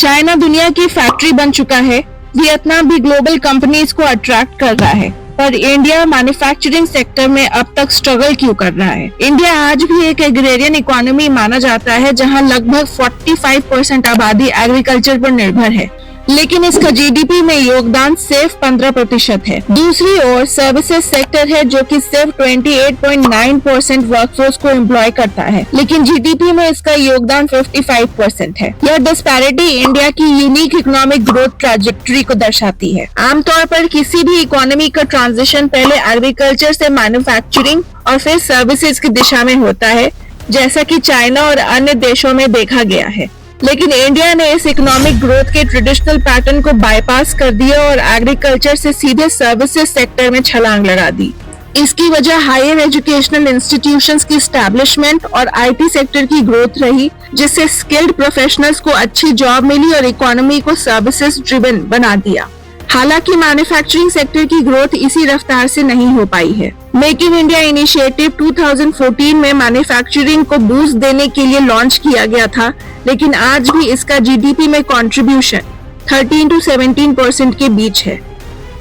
China दुनिया की factory बन चुका है। वियतनाम भी ग्लोबल कंपनीज को अट्रैक्ट कर रहा है, पर इंडिया मैन्युफैक्चरिंग सेक्टर में अब तक स्ट्रगल क्यों कर रहा है? इंडिया आज भी एक एग्रेरियन इकोनॉमी माना जाता है, जहां लगभग 45% आबादी एग्रीकल्चर पर निर्भर है, लेकिन इसका जीडीपी में योगदान सिर्फ 15% है। दूसरी ओर सर्विसेज सेक्टर है, जो कि सिर्फ 28.9% वर्कफोर्स को एम्प्लॉय करता है, लेकिन जीडीपी में इसका योगदान 55% है। यह डिस्पैरिटी इंडिया की यूनिक इकोनॉमिक ग्रोथ ट्रैजेक्टरी को दर्शाती है। आमतौर पर किसी भी इकोनॉमी का ट्रांजिशन पहले एग्रीकल्चर से मैन्युफैक्चरिंग और फिर सर्विसेज की दिशा में होता है, जैसा कि चाइना और अन्य देशों में देखा गया है। लेकिन इंडिया ने इस इकोनॉमिक ग्रोथ के ट्रेडिशनल पैटर्न को बाईपास कर दिया और एग्रीकल्चर से सीधे सर्विसेज सेक्टर में छलांग लगा दी। इसकी वजह हायर एजुकेशनल इंस्टीट्यूशंस की एस्टैब्लिशमेंट और आईटी सेक्टर की ग्रोथ रही, जिससे स्किल्ड प्रोफेशनल्स को अच्छी जॉब मिली और इकोनॉमी को सर्विसेज ड्रिवन बना दिया। हालांकि मैन्युफैक्चरिंग सेक्टर की ग्रोथ इसी रफ्तार से नहीं हो पाई है। मेक इन इंडिया इनिशिएटिव 2014 में मैन्युफैक्चरिंग को बूस्ट देने के लिए लॉन्च किया गया था, लेकिन आज भी इसका जीडीपी में कंट्रीब्यूशन 13 से 17% के बीच है।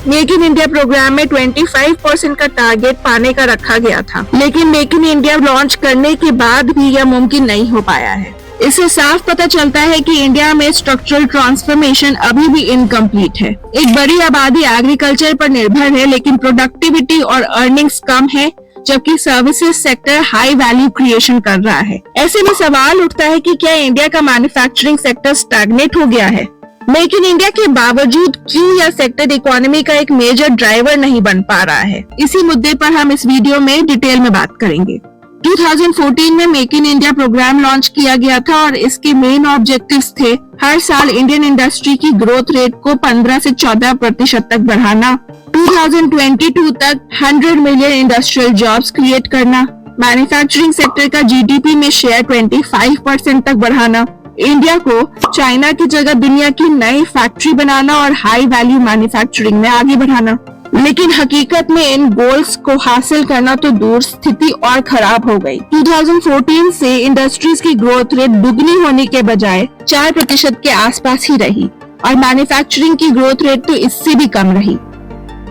मेक इन इंडिया प्रोग्राम में 25% का टारगेट पाने का रखा गया था, लेकिन मेक इन इंडिया लॉन्च करने के बाद भी यह मुमकिन नहीं हो पाया है। इससे साफ पता चलता है कि इंडिया में स्ट्रक्चरल ट्रांसफॉर्मेशन अभी भी इनकम्प्लीट है। एक बड़ी आबादी एग्रीकल्चर पर निर्भर है, लेकिन प्रोडक्टिविटी और अर्निंग्स कम है, जबकि services sector high value creation कर रहा है। ऐसे में सवाल उठता है कि क्या इंडिया का मैन्युफैक्चरिंग सेक्टर स्टैग्नेट हो गया है? मेक इन इंडिया के बावजूद क्यों यह सेक्टर इकोनॉमी का एक मेजर ड्राइवर नहीं बन पा रहा है? इसी मुद्दे पर हम इस वीडियो में डिटेल में बात करेंगे। 2014 में make in India programme launch किया गया था और इसके मेन ऑब्जेक्टिव्स थे हर साल इंडियन इंडस्ट्री की ग्रोथ रेट को 15 से 14% तक बढ़ाना, 2022 तक 100 मिलियन इंडस्ट्रियल जॉब्स क्रिएट करना, मैन्युफैक्चरिंग सेक्टर का जीडीपी में शेयर 25% तक बढ़ाना, इंडिया को चाइना की जगह दुनिया की नई फैक्ट्री बनाना और हाई वैल्यू मैन्युफैक्चरिंग में आगे बढ़ाना। लेकिन हकीकत में इन गोल्स को हासिल करना तो दूर, स्थिति और खराब हो गई। 2014 से इंडस्ट्रीज की ग्रोथ रेट दुगनी होने के बजाय 4% के आसपास ही रही और मैन्युफैक्चरिंग की ग्रोथ रेट तो इससे भी कम रही।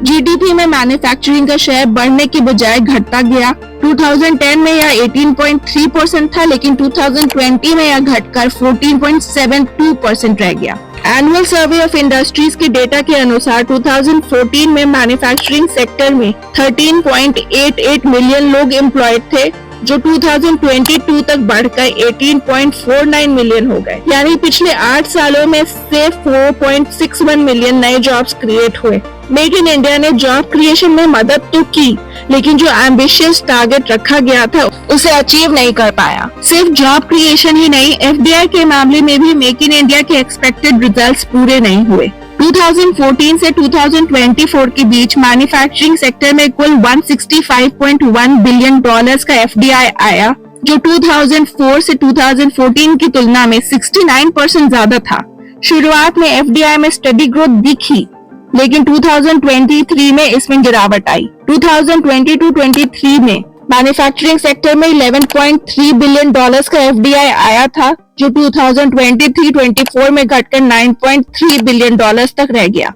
जीडीपी में मैन्युफैक्चरिंग का शेयर बढ़ने के बजाय घटता गया। 2010 में यह 18.3% था, लेकिन 2020 में यह घटकर 14.72% रह गया। एनुअल सर्वे ऑफ इंडस्ट्रीज के डेटा के अनुसार 2014 में मैन्युफैक्चरिंग सेक्टर में 13.88 मिलियन लोग एम्प्लॉयड थे, जो 2022 तक बढ़कर 18.49 मिलियन हो गए। यानी पिछले 8 सालों में सिर्फ 4.61 मिलियन नए जॉब्स क्रिएट हुए। मेक इन इंडिया ने जॉब क्रिएशन में मदद तो की, लेकिन जो एम्बिशियस टारगेट रखा गया था उसे अचीव नहीं कर पाया। सिर्फ जॉब क्रिएशन ही नहीं, एफडीआई के मामले में भी मेक इन इंडिया के एक्सपेक्टेड रिजल्ट्स पूरे नहीं हुए। 2014 से 2024 के बीच मैन्युफैक्चरिंग सेक्टर में कुल $165.1 बिलियन का एफडीआई आया, जो 2004 से 2014 की तुलना में 69% ज्यादा था। शुरुआत में एफडीआई में स्टडी ग्रोथ दिखी, लेकिन 2023 में इसमें गिरावट आई। 2022-23 में मैन्युफैक्चरिंग सेक्टर में $11.3 बिलियन का एफडीआई आया था, जो 2023-24 में घटकर $9.3 बिलियन तक रह गया,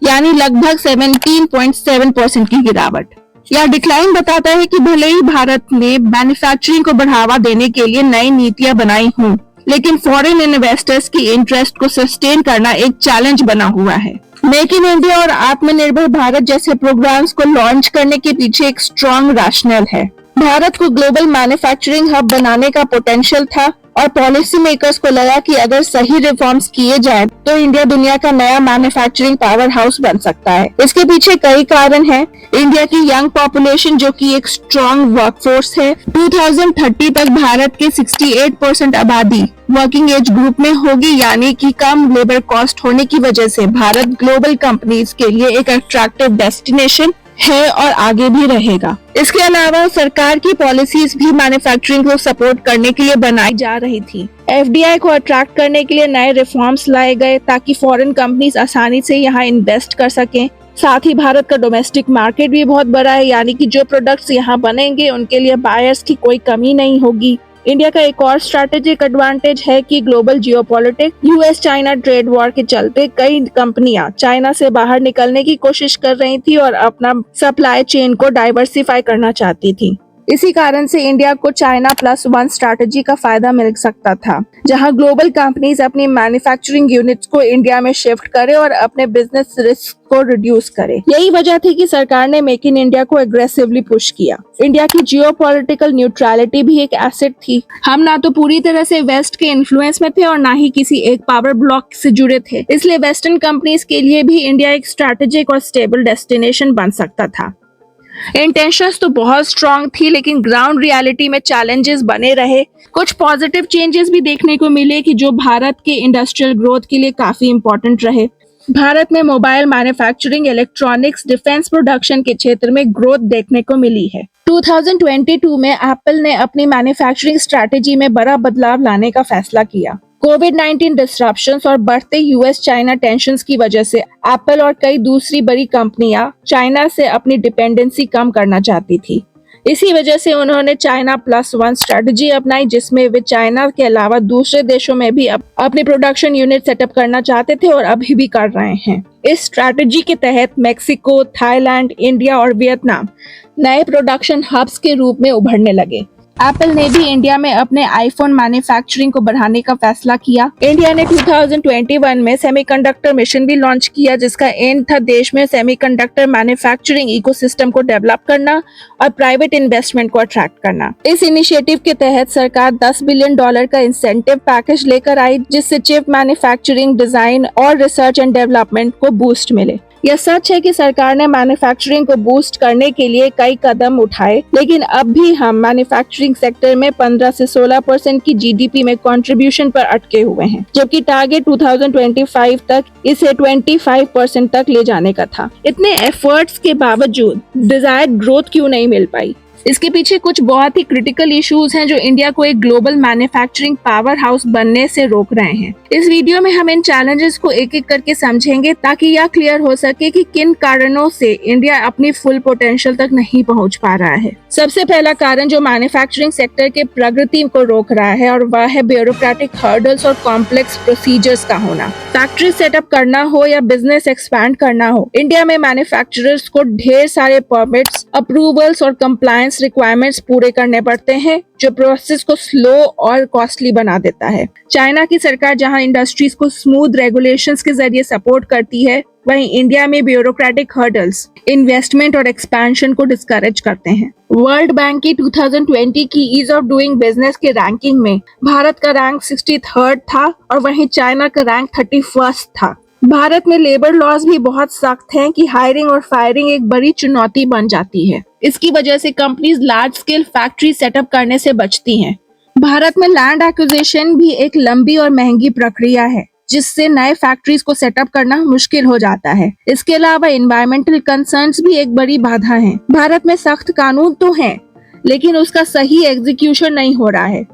यानी लगभग 17.7% की गिरावट। यह डिक्लाइन बताता है कि भले ही भारत ने मैन्युफैक्चरिंग को बढ़ावा देने के लिए नई नीतियां बनाई हों, लेकिन फॉरेन इन्वेस्टर्स की इंटरेस्ट को सस्टेन करना एक चैलेंज बना हुआ है। मेक इन इंडिया और आत्मनिर्भर भारत जैसे प्रोग्राम्स को लॉन्च करने के पीछे एक स्ट्रॉन्ग रैशनल है। भारत को ग्लोबल मैन्युफैक्चरिंग हब बनाने का पोटेंशियल था और पॉलिसी मेकर्स को लगा कि अगर सही रिफॉर्म्स किए जाएं, तो इंडिया दुनिया का नया मैन्युफैक्चरिंग पावर हाउस बन सकता है। इसके पीछे कई कारण हैं। इंडिया की यंग पॉपुलेशन, जो कि एक स्ट्रॉन्ग वर्कफोर्स है। 2030 तक भारत के 68% आबादी वर्किंग एज ग्रुप में होगी, यानी कि कम लेबर कॉस्ट होने की वजह से भारत ग्लोबल कंपनीज के लिए एक अट्रैक्टिव डेस्टिनेशन है और आगे भी रहेगा। इसके अलावा सरकार की पॉलिसीज भी मैन्युफैक्चरिंग को सपोर्ट करने के लिए बनाई जा रही थी। एफडीआई को अट्रैक्ट करने के लिए नए रिफॉर्म्स लाए गए ताकि फॉरेन कंपनीज आसानी से यहाँ इन्वेस्ट कर सकें। साथ ही भारत का डोमेस्टिक मार्केट भी बहुत बड़ा है, यानी कि जो प्रोडक्ट्स यहाँ बनेंगे उनके लिए बायर्स की कोई कमी नहीं होगी। इंडिया का एक और स्ट्रैटेजिक एडवांटेज है कि global geopolitics, US China trade war के चलते कई कंपनियां चाइना से बाहर निकलने की कोशिश कर रही थी और अपना सप्लाई चेन को डाइवर्सिफाई करना चाहती थी। इसी कारण से इंडिया को चाइना प्लस वन स्ट्रैटेजी का फायदा मिल सकता था, जहां ग्लोबल कंपनीज अपनी मैन्युफैक्चरिंग यूनिट्स को इंडिया में शिफ्ट करे और अपने बिजनेस रिस्क को रिड्यूस करे। यही वजह थी कि सरकार ने मेक इन इंडिया को एग्रेसिवली पुश किया। इंडिया की जियोपॉलिटिकल न्यूट्रलिटी भी एक एसेट थी। हम ना तो पूरी तरह से वेस्ट के इन्फ्लुएंस में थे और ना ही किसी एक पावर ब्लॉक से जुड़े थे, इसलिए वेस्टर्न कंपनीज के लिए भी इंडिया एक स्ट्रैटेजिक और स्टेबल डेस्टिनेशन बन सकता था। इंटेंशंस तो बहुत स्ट्रांग थी, लेकिन ग्राउंड रियलिटी में चैलेंजेस बने रहे। कुछ पॉजिटिव चेंजेस भी देखने को मिले कि जो भारत के इंडस्ट्रियल ग्रोथ के लिए काफी इंपॉर्टेंट रहे। भारत में mobile manufacturing, electronics, defence production के क्षेत्र में ग्रोथ देखने को मिली है। 2022 में एप्पल ने अपनी मैन्युफैक्चरिंग स्ट्रैटेजी में बड़ा बदलाव लाने का फैसला किया। कोविड-19 डिस्ट्रप्शंस और बढ़ते यूएस चाइना टेंशंस की वजह से एप्पल और कई दूसरी बड़ी कंपनियां चाइना से अपनी डिपेंडेंसी कम करना चाहती थी। इसी वजह से उन्होंने चाइना प्लस वन स्ट्रैटेजी अपनाई, जिसमें वे चाइना के अलावा दूसरे देशों में भी अपनी प्रोडक्शन यूनिट सेटअप करना चाहते थे और अभी भी कर रहे हैं। इस स्ट्रैटेजी के तहत मेक्सिको, थाईलैंड, इंडिया और वियतनाम नए प्रोडक्शन हब्स के रूप में उभरने लगे। एप्पल ने भी इंडिया में अपने आईफोन मैन्युफैक्चरिंग को बढ़ाने का फैसला किया। इंडिया ने 2021 में सेमीकंडक्टर मिशन भी लॉन्च किया, जिसका एम था देश में सेमीकंडक्टर मैन्युफैक्चरिंग इकोसिस्टम को डेवलप करना और प्राइवेट इन्वेस्टमेंट को अट्रैक्ट करना। इस इनिशिएटिव के तहत सरकार $10 बिलियन का इंसेंटिव पैकेज लेकर आई, जिससे चिप मैन्युफैक्चरिंग, डिजाइन और रिसर्च एंड डेवलपमेंट को बूस्ट मिले। यह सच है कि सरकार ने मैन्युफैक्चरिंग को बूस्ट करने के लिए कई कदम उठाए, लेकिन अब भी हम मैन्युफैक्चरिंग सेक्टर में 15 से 16% की जीडीपी में कंट्रीब्यूशन पर अटके हुए हैं, जबकि टारगेट 2025 तक इसे 25% तक ले जाने का था। इतने एफर्ट्स के बावजूद डिजायर्ड ग्रोथ क्यों नहीं मिल पाई? इसके पीछे कुछ बहुत ही क्रिटिकल इश्यूज हैं जो इंडिया को एक ग्लोबल मैन्युफैक्चरिंग पावर हाउस बनने से रोक रहे हैं। इस वीडियो में हम इन चैलेंजेस को एक एक करके समझेंगे, ताकि यह क्लियर हो सके कि किन कारणों से इंडिया अपनी फुल पोटेंशियल तक नहीं पहुंच पा रहा है। सबसे पहला कारण जो मैन्युफैक्चरिंग सेक्टर के प्रगति को रोक रहा है, और वह है ब्यूरोक्रेटिक हर्डल्स और कॉम्प्लेक्स प्रोसीजर्स का होना। फैक्ट्री सेटअप करना हो या बिजनेस एक्सपैंड करना हो, इंडिया में मैन्युफैक्चरर्स को ढेर सारे परमिट्स, अप्रूवल्स और कंप्लायंस रिक्वायरमेंट्स पूरे करने पड़ते हैं, जो प्रोसेस को स्लो और कॉस्टली बना देता है। चाइना की सरकार जहां इंडस्ट्रीज को स्मूथ रेगुलेशंस के जरिए सपोर्ट करती है, वहीं इंडिया में ब्यूरोक्रेटिक हर्डल्स इन्वेस्टमेंट और एक्सपेंशन को डिस्करेज करते हैं। वर्ल्ड बैंक की 2020 की ईज ऑफ डूइंग बिजनेस के रैंकिंग में भारत का रैंक 63rd था और वहीं चाइना का रैंक 31st था। भारत में लेबर लॉज भी बहुत सख्त हैं कि हायरिंग और फायरिंग एक बड़ी चुनौती बन जाती है। इसकी वजह से companies large scale factory setup करने से बचती हैं। भारत में लैंड एक्विजिशन भी एक लंबी और महंगी प्रक्रिया है, जिससे नए फैक्ट्रीज को सेटअप करना मुश्किल हो जाता है। इसके अलावा एनवायरमेंटल कंसर्न्स भी एक बड़ी बाधा है। भारत में सख्त कानून तो हैं, लेकिन उसका सही एग्जीक्यूशन नहीं हो रहा है।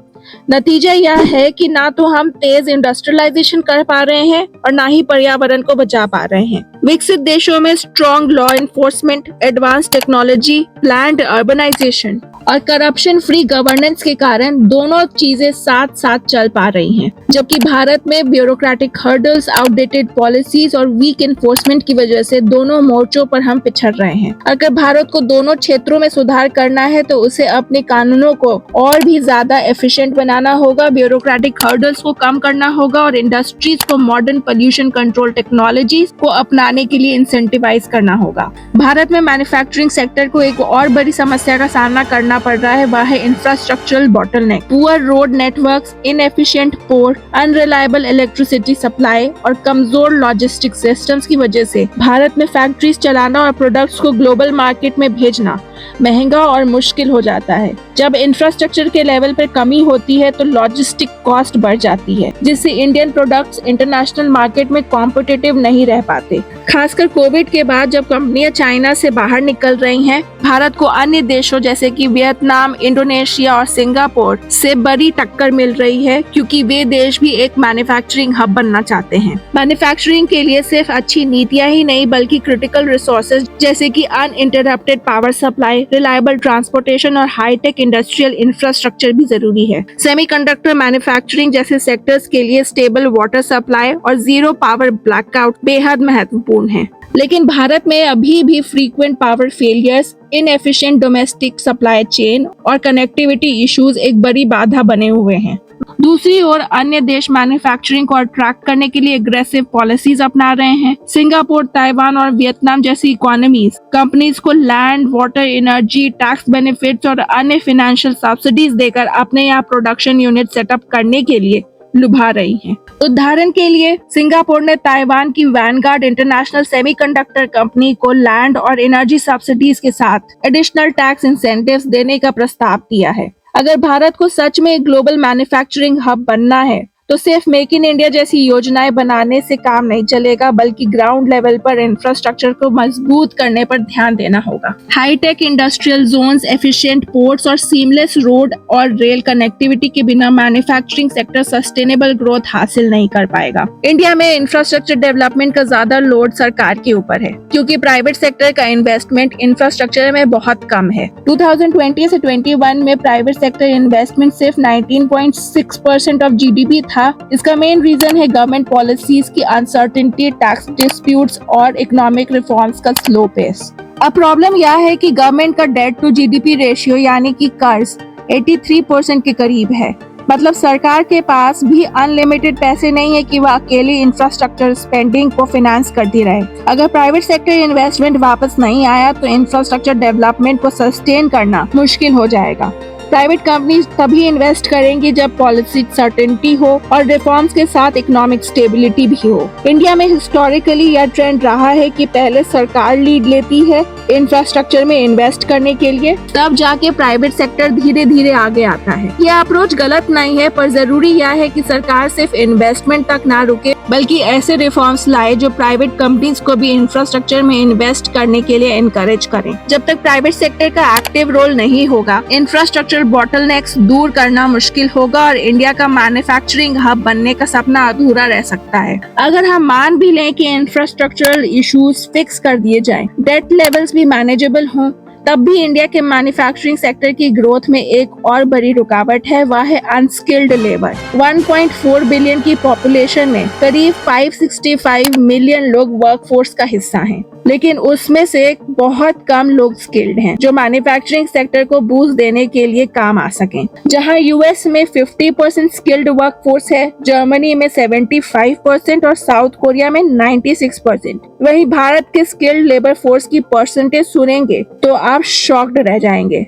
नतीजा यह है कि ना तो हम तेज इंडस्ट्रियलाइजेशन कर पा रहे हैं और ना ही पर्यावरण को बचा पा रहे हैं। विकसित देशों में strong law enforcement, advance technology, planned urbanisation और करप्शन फ्री गवर्नेंस के कारण दोनों चीजें साथ साथ चल पा रही हैं, जबकि भारत में ब्यूरोक्रेटिक हर्डल्स, आउटडेटेड पॉलिसीज और वीक एनफोर्समेंट की वजह से दोनों मोर्चों पर हम पिछड़ रहे हैं। अगर भारत को दोनों क्षेत्रों में सुधार करना है तो उसे अपने कानूनों को और भी ज्यादा एफिशिएंट बनाना होगा, ब्यूरोक्रेटिक हर्डल्स को कम करना होगा और इंडस्ट्रीज को मॉडर्न पोल्यूशन कंट्रोल टेक्नोलॉजीज को अपनाने के लिए इंसेंटिवाइज करना होगा। भारत में मैन्युफैक्चरिंग सेक्टर को एक और बड़ी समस्या का सामना करना पड़ रहा है, वह है infrastructural bottleneck. Poor road networks, inefficient port, unreliable electricity supply और कमजोर लॉजिस्टिक सिस्टम्स की वजह से भारत में फैक्ट्रीज चलाना और प्रोडक्ट्स को ग्लोबल मार्केट में भेजना महंगा और मुश्किल हो जाता है। जब इंफ्रास्ट्रक्चर के लेवल पर कमी होती है तो लॉजिस्टिक कॉस्ट बढ़ जाती है, जिससे इंडियन प्रोडक्ट्स इंटरनेशनल मार्केट में कॉम्पिटिटिव नहीं रह पाते। खासकर कोविड के बाद जब कंपनियां चाइना से बाहर निकल रही हैं, भारत को अन्य देशों जैसे कि वियतनाम, इंडोनेशिया और सिंगापुर से बड़ी टक्कर मिल रही है, क्योंकि वे देश भी एक मैन्युफैक्चरिंग हब बनना चाहते हैं। मैन्युफैक्चरिंग के लिए सिर्फ अच्छी नीतियां ही नहीं, बल्कि क्रिटिकल रिसोर्सेज जैसे कि uninterrupted power supply, reliable transportation और हाईटेक इंडस्ट्रियल इंफ्रास्ट्रक्चर भी जरूरी है। सेमीकंडक्टर मैन्युफैक्चरिंग जैसे सेक्टर्स के लिए स्टेबल वाटर सप्लाई और जीरो पावर ब्लैकआउट बेहद महत्वपूर्ण है। लेकिन भारत में अभी भी frequent power failures, inefficient domestic supply chain और कनेक्टिविटी इश्यूज एक बड़ी बाधा बने हुए हैं। दूसरी ओर अन्य देश मैन्युफैक्चरिंग को अट्रैक्ट करने के लिए एग्रेसिव पॉलिसीज अपना रहे हैं। सिंगापुर, ताइवान और वियतनाम जैसी इकोनॉमीज कंपनीज को land, water, energy, tax benefits और अन्य फाइनेंशियल सब्सिडीज देकर अपने यहाँ प्रोडक्शन यूनिट सेटअप करने के लिए लुभा रही हैं। उदाहरण के लिए सिंगापुर ने ताइवान की वैनगार्ड इंटरनेशनल सेमीकंडक्टर कंपनी को लैंड और एनर्जी सब्सिडीज के साथ एडिशनल टैक्स इंसेंटिव्स देने का प्रस्ताव दिया है। अगर भारत को सच में ग्लोबल मैन्युफैक्चरिंग हब बनना है तो सिर्फ मेक इन इंडिया जैसी योजनाएं बनाने से काम नहीं चलेगा, बल्कि ग्राउंड लेवल पर इंफ्रास्ट्रक्चर को मजबूत करने पर ध्यान देना होगा। High tech industrial zones, efficient ports और सीमलेस रोड और रेल कनेक्टिविटी के बिना मैन्युफैक्चरिंग सेक्टर सस्टेनेबल ग्रोथ हासिल नहीं कर पाएगा। इंडिया में इंफ्रास्ट्रक्चर डेवलपमेंट का ज्यादा लोड सरकार के ऊपर है, क्योंकि प्राइवेट सेक्टर का इन्वेस्टमेंट इंफ्रास्ट्रक्चर में बहुत कम है। 2020 से 21 में प्राइवेट सेक्टर इन्वेस्टमेंट सिर्फ 19.6% ऑफ जीडीपी था। इसका मेन रीजन है गवर्नमेंट पॉलिसीज की अनसर्टेनिटी, टैक्स डिस्प्यूट्स और इकोनॉमिक रिफॉर्म्स का स्लो पेस। अब प्रॉब्लम यह है कि गवर्नमेंट का डेट टू जीडीपी रेशियो यानी कि कर्ज 83% के करीब है। मतलब सरकार के पास भी अनलिमिटेड पैसे नहीं है कि वह अकेले इंफ्रास्ट्रक्चर स्पेंडिंग को फाइनेंस करती रहे। अगर प्राइवेट सेक्टर इन्वेस्टमेंट वापस नहीं आया तो इंफ्रास्ट्रक्चर डेवलपमेंट को सस्टेन करना मुश्किल हो जाएगा। प्राइवेट कंपनीज तभी इन्वेस्ट करेंगी जब पॉलिसी सर्टेनिटी हो और रिफॉर्म्स के साथ इकोनॉमिक स्टेबिलिटी भी हो। इंडिया में हिस्टोरिकली यह ट्रेंड रहा है कि पहले सरकार लीड लेती है इंफ्रास्ट्रक्चर में इन्वेस्ट करने के लिए, तब जाके प्राइवेट सेक्टर धीरे धीरे आगे आता है। यह अप्रोच गलत नहीं है, पर जरूरी यह है कि सरकार सिर्फ इन्वेस्टमेंट तक ना रुके, बल्कि ऐसे रिफॉर्म्स लाए जो प्राइवेट कंपनीज को भी इंफ्रास्ट्रक्चर में इन्वेस्ट करने के लिए एनकरेज करें। जब तक प्राइवेट सेक्टर का एक्टिव रोल नहीं होगा, इंफ्रास्ट्रक्चर बॉटलनेक्स दूर करना मुश्किल होगा और इंडिया का मैन्युफैक्चरिंग हब बनने का सपना अधूरा रह सकता है। अगर हम मान भी लें कि इंफ्रास्ट्रक्चरल इश्यूज फिक्स कर दिए जाएं, डेट लेवल्स भी मैनेजेबल हों, तब भी इंडिया के मैन्युफैक्चरिंग सेक्टर की ग्रोथ में एक और बड़ी रुकावट है, वह है अनस्किल्ड लेबर। 1.4 बिलियन की पॉपुलेशन में करीब 565 मिलियन लोग वर्कफोर्स का हिस्सा हैं, लेकिन उसमें से बहुत कम लोग स्किल्ड हैं जो मैन्युफैक्चरिंग सेक्टर को बूस्ट देने के लिए काम आ सकें। जहां यूएस में 50% स्किल्ड वर्कफोर्स है, जर्मनी में 75% और साउथ कोरिया में 96%। वहीं भारत के स्किल्ड लेबर फोर्स की परसेंटेज सुनेंगे तो आप शॉक्ड रह जाएंगे,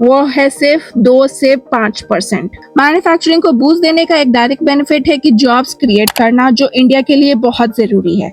वो है सिर्फ 2 से 5%। मैन्युफैक्चरिंग को बूस्ट देने का एक डायरेक्ट बेनिफिट है कि जॉब्स क्रिएट करना, जो इंडिया के लिए बहुत जरूरी है।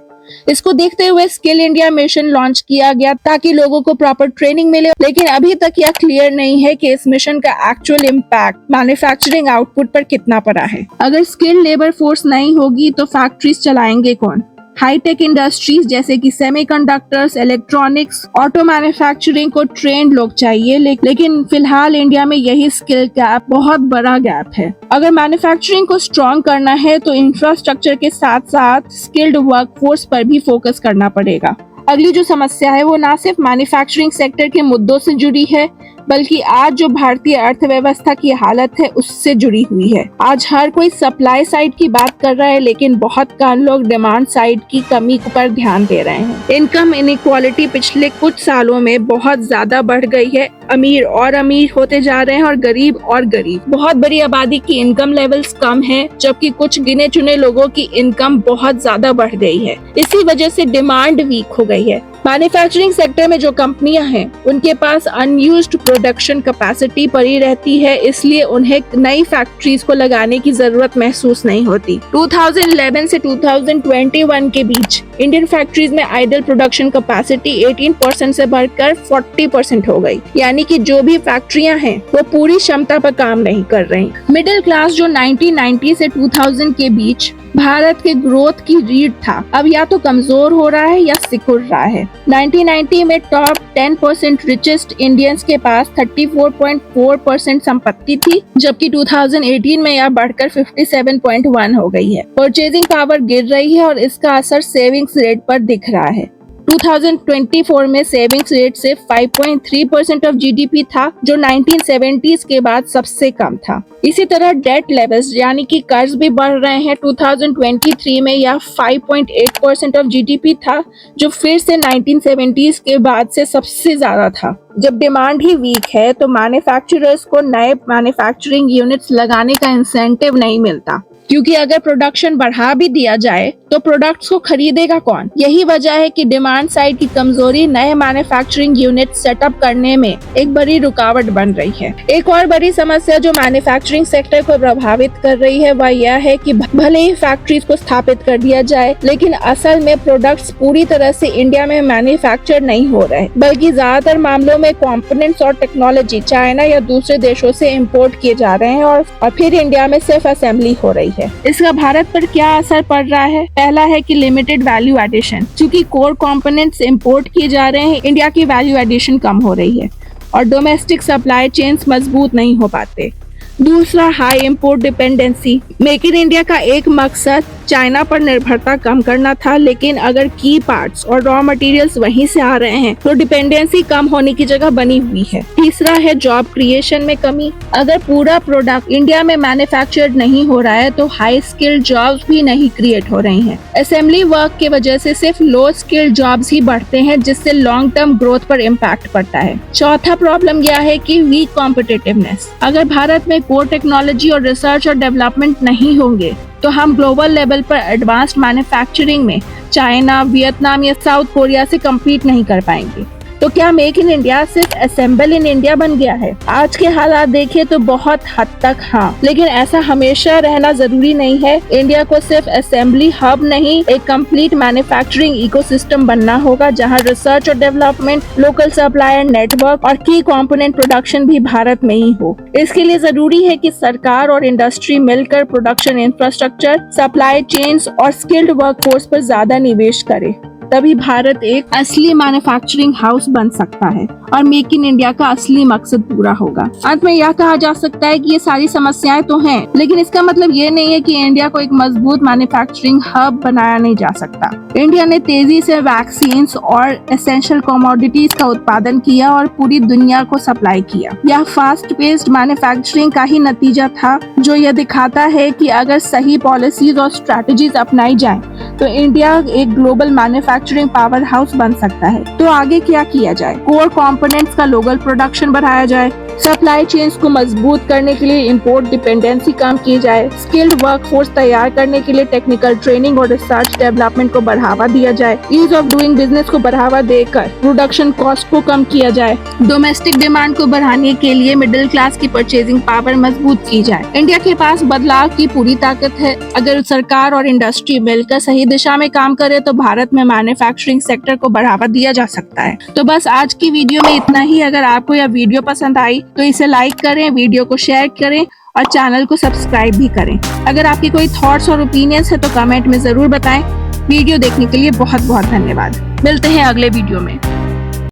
इसको देखते हुए स्किल इंडिया मिशन लॉन्च किया गया ताकि लोगों को प्रॉपर ट्रेनिंग मिले, लेकिन अभी तक यह क्लियर नहीं है कि इस मिशन का एक्चुअल इम्पैक्ट मैन्युफैक्चरिंग आउटपुट पर कितना पड़ा है। अगर स्किल्ड लेबर फोर्स नहीं होगी तो फैक्ट्रीज चलाएंगे कौन? हाईटेक इंडस्ट्रीज जैसे कि सेमीकंडक्टर्स, इलेक्ट्रॉनिक्स, ऑटो मैन्युफैक्चरिंग को ट्रेंड लोग चाहिए, लेकिन फिलहाल इंडिया में यही स्किल गैप बहुत बड़ा गैप है। अगर मैन्युफैक्चरिंग को स्ट्रॉन्ग करना है तो इंफ्रास्ट्रक्चर के साथ साथ स्किल्ड वर्कफोर्स पर भी फोकस करना पड़ेगा। अगली जो समस्या है वो ना सिर्फ मैन्युफैक्चरिंग सेक्टर के मुद्दों से जुड़ी है, बल्कि आज जो भारतीय अर्थव्यवस्था की हालत है उससे जुड़ी हुई है। आज हर कोई सप्लाई साइड की बात कर रहा है, लेकिन बहुत कम लोग डिमांड साइड की कमी पर ध्यान दे रहे हैं। इनकम इनइक्वालिटी पिछले कुछ सालों में बहुत ज्यादा बढ़ गई है। अमीर और अमीर होते जा रहे हैं और गरीब और गरीब। बहुत बड़ी आबादी की इनकम लेवल्स कम है, जबकि कुछ गिने चुने लोगों की इनकम बहुत ज्यादा बढ़ गई है। इसी वजह से डिमांड वीक हो गई है। मैन्युफैक्चरिंग सेक्टर में जो कंपनियां हैं उनके पास अनयूज्ड प्रोडक्शन कैपेसिटी पड़ी रहती है, इसलिए उन्हें नई फैक्ट्रीज को लगाने की जरूरत महसूस नहीं होती। 2011 से 2021 के बीच इंडियन फैक्ट्रीज में आइडल प्रोडक्शन कैपेसिटी 18% से बढ़कर 40% हो गई, यानी कि जो भी फैक्ट्रियां हैं वो पूरी क्षमता पर काम नहीं कर रही। मिडिल क्लास जो 1990 से 2000 के बीच भारत के ग्रोथ की रीढ़ था, अब या तो कमजोर हो रहा है या सिकुड़ रहा है। 1990 में टॉप 10% रिचेस्ट इंडियंस के पास पास 34.4% संपत्ति थी, जबकि 2018 में यह बढ़कर 57.1 हो गई है। परचेजिंग पावर गिर रही है और इसका असर सेविंग्स रेट पर दिख रहा है। 2024 में सेविंग्स रेट सिर्फ 5.3% ऑफ जीडीपी था, जो 1970s के बाद सबसे कम था। इसी तरह डेट लेवल्स यानी कि कर्ज भी बढ़ रहे हैं। 2023 में यह 5.8% ऑफ जीडीपी था, जो फिर से 1970s के बाद से सबसे ज्यादा था। जब डिमांड ही वीक है तो मैन्युफैक्चरर्स को नए मैन्युफैक्चरिंग यूनिट्स लगाने का इंसेंटिव नहीं मिलता, क्योंकि अगर प्रोडक्शन बढ़ा भी दिया जाए तो प्रोडक्ट्स को खरीदेगा कौन। यही वजह है कि डिमांड साइड की कमजोरी नए मैन्युफैक्चरिंग यूनिट सेटअप करने में एक बड़ी रुकावट बन रही है। एक और बड़ी समस्या जो मैन्युफैक्चरिंग सेक्टर को प्रभावित कर रही है वह यह है कि भले ही फैक्ट्रीज को स्थापित कर दिया जाए, लेकिन असल में प्रोडक्ट्स पूरी तरह से इंडिया में मैन्युफैक्चर नहीं हो रहे, बल्कि ज्यादातर मामलों में कंपोनेंट्स और टेक्नोलॉजी चाइना या दूसरे देशों से इम्पोर्ट किए जा रहे हैं और फिर इंडिया में सिर्फ असेंबली हो रही है। इसका भारत पर क्या असर पड़ रहा है? पहला है कि लिमिटेड वैल्यू एडिशन। क्योंकि कोर कंपोनेंट्स इंपोर्ट किए जा रहे हैं, इंडिया की वैल्यू एडिशन कम हो रही है और डोमेस्टिक सप्लाई चेन्स मजबूत नहीं हो पाते। दूसरा, high import dependency. Make in India का एक मकसद चाइना पर निर्भरता कम करना था, लेकिन अगर की पार्ट्स और रॉ मटेरियल्स वहीं से आ रहे हैं तो डिपेंडेंसी कम होने की जगह बनी हुई है। तीसरा है जॉब क्रिएशन में कमी। अगर पूरा प्रोडक्ट इंडिया में मैन्युफैक्चर्ड नहीं हो रहा है तो हाई स्किल्ड जॉब्स भी नहीं क्रिएट हो रही हैं। असेंबली वर्क की वजह से सिर्फ लो स्किल्ड जॉब्स ही बढ़ते हैं, जिससे लॉन्ग टर्म ग्रोथ पर इम्पैक्ट पड़ता है। चौथा प्रॉब्लम यह है कि वीक कॉम्पिटिटिवनेस। अगर भारत में कोर टेक्नोलॉजी और रिसर्च और डेवलपमेंट नहीं होंगे तो हम ग्लोबल लेवल पर एडवांस्ड मैन्युफैक्चरिंग में चाइना, वियतनाम या साउथ कोरिया से कम्पीट नहीं कर पाएंगे। तो क्या मेक इन इंडिया सिर्फ असेंबल इन इंडिया बन गया है? आज के हालात देखें तो बहुत हद तक हाँ, लेकिन ऐसा हमेशा रहना जरूरी नहीं है। इंडिया को सिर्फ असेंबली हब नहीं, एक कंप्लीट मैन्युफैक्चरिंग इकोसिस्टम बनना होगा, जहां रिसर्च और डेवलपमेंट, लोकल सप्लायर नेटवर्क और की कंपोनेंट प्रोडक्शन भी भारत में ही हो। इसके लिए जरूरी है कि सरकार और इंडस्ट्री मिलकर प्रोडक्शन इंफ्रास्ट्रक्चर, सप्लाई चेन्स और स्किल्ड वर्कफोर्स पर ज्यादा निवेश करे। तभी भारत एक असली मैन्युफैक्चरिंग हाउस बन सकता है और मेक इन इंडिया का असली मकसद पूरा होगा। अंत में यह कहा जा सकता है कि ये सारी समस्याएं तो हैं, लेकिन इसका मतलब ये नहीं है कि इंडिया को एक मजबूत मैन्युफैक्चरिंग हब बनाया नहीं जा सकता। इंडिया ने तेजी से वैक्सीन और एसेंशियल कमोडिटीज का उत्पादन किया और पूरी दुनिया को सप्लाई किया। यह फास्ट पेस्ड मैन्युफैक्चरिंग का ही नतीजा था, जो यह दिखाता है कि अगर सही पॉलिसीज और स्ट्रेटजीज अपनाई जाएं, तो इंडिया एक ग्लोबल मैन्युफैक्चरिंग पावर हाउस बन सकता है। तो आगे क्या किया जाए? कोर कंपोनेंट्स का लोकल प्रोडक्शन बढ़ाया जाए, सप्लाई चेन्स को मजबूत करने के लिए इंपोर्ट डिपेंडेंसी कम की जाए, स्किल्ड वर्कफोर्स तैयार करने के लिए टेक्निकल ट्रेनिंग और रिसर्च डेवलपमेंट को बढ़ावा दिया जाए, ईज ऑफ डूइंग बिजनेस को बढ़ावा देकर प्रोडक्शन कॉस्ट को कम किया जाए, डोमेस्टिक डिमांड को बढ़ाने के लिए मिडिल क्लास की परचेजिंग पावर मजबूत की जाए। इंडिया के पास बदलाव की पूरी ताकत है। अगर सरकार और इंडस्ट्री मिलकर सही दिशा में काम करे तो भारत में मैन्युफैक्चरिंग सेक्टर को बढ़ावा दिया जा सकता है। तो बस आज की वीडियो में इतना ही। अगर आपको यह वीडियो पसंद आई तो इसे लाइक करें, वीडियो को शेयर करें और चैनल को सब्सक्राइब भी करें। अगर आपके कोई थॉट्स और ओपिनियंस है तो कमेंट में जरूर बताएं। वीडियो देखने के लिए बहुत बहुत धन्यवाद। मिलते हैं अगले वीडियो में।